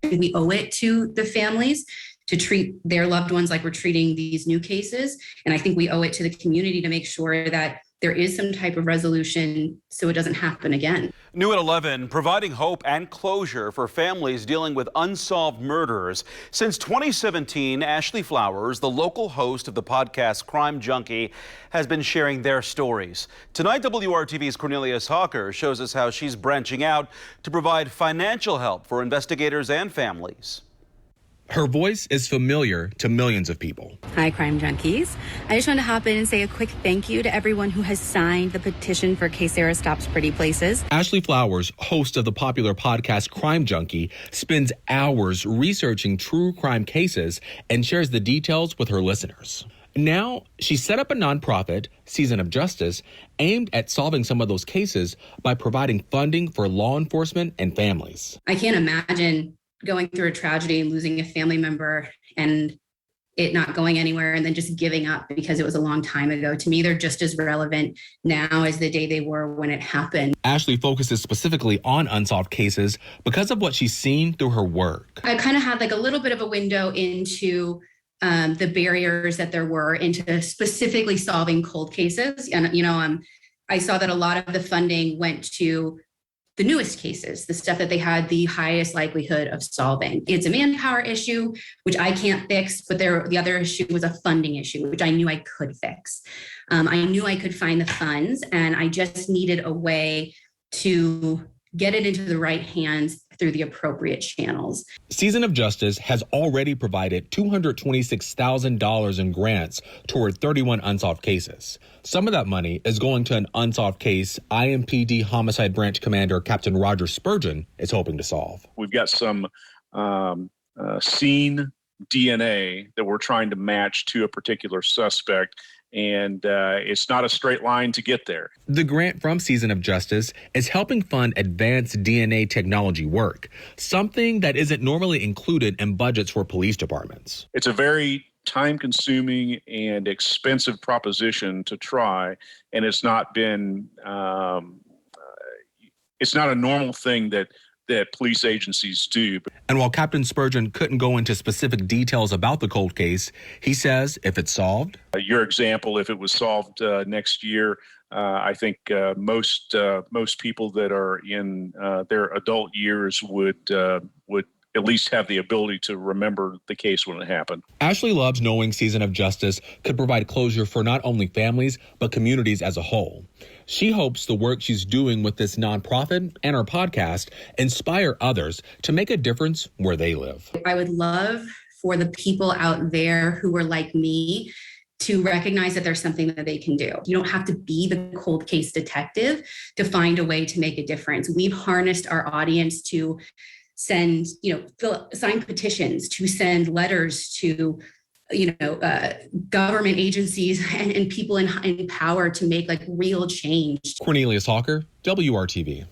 think we owe it to the families to treat their loved ones like we're treating these new cases. And I think we owe it to the community to make sure that there is some type of resolution so it doesn't happen again. New at 11, providing hope and closure for families dealing with unsolved murders. Since 2017, Ashley Flowers, the local host of the podcast Crime Junkie, has been sharing their stories. Tonight, WRTV's Cornelius Hocker shows us how she's branching out to provide financial help for investigators and families. Her voice is familiar to millions of people. Hi, Crime Junkies. I just want to hop in and say a quick thank you to everyone who has signed the petition for Case Sarah Stops Pretty Places. Ashley Flowers, host of the popular podcast Crime Junkie, spends hours researching true crime cases and shares the details with her listeners. Now, she set up a nonprofit, Season of Justice, aimed at solving some of those cases by providing funding for law enforcement and families. I can't imagine going through a tragedy and losing a family member and it not going anywhere and then just giving up because it was a long time ago. To me, they're just as relevant now as the day they were when it happened. Ashley focuses specifically on unsolved cases because of what she's seen through her work. I kind of had like a little bit of a window into the barriers that there were into specifically solving cold cases. And, I saw that a lot of the funding went to the newest cases, the stuff that they had the highest likelihood of solving. It's a manpower issue, which I can't fix, but the other issue was a funding issue, which I knew I could fix. I knew I could find the funds, and I just needed a way to get it into the right hands through the appropriate channels. Season of Justice has already provided $226,000 in grants toward 31 unsolved cases. Some of that money is going to an unsolved case IMPD Homicide Branch Commander Captain Roger Spurgeon is hoping to solve. We've got some scene DNA that we're trying to match to a particular suspect, and it's not a straight line to get there. The grant from Season of Justice is helping fund advanced DNA technology work, something that isn't normally included in budgets for police departments. It's a very time-consuming and expensive proposition to try, and it's not been it's not a normal thing that police agencies do. And while Captain Spurgeon couldn't go into specific details about the cold case, he says if it's solved. Your example, if it was solved next year, I think most people that are in their adult years would at least have the ability to remember the case when it happened. Ashley loves knowing Season of Justice could provide closure for not only families, but communities as a whole. She hopes the work she's doing with this nonprofit and her podcast inspire others to make a difference where they live. I would love for the people out there who are like me to recognize that there's something that they can do. You don't have to be the cold case detective to find a way to make a difference. We've harnessed our audience to send, sign petitions, to send letters to, government agencies and people in power to make like real change. Cornelius Hocker, WRTV.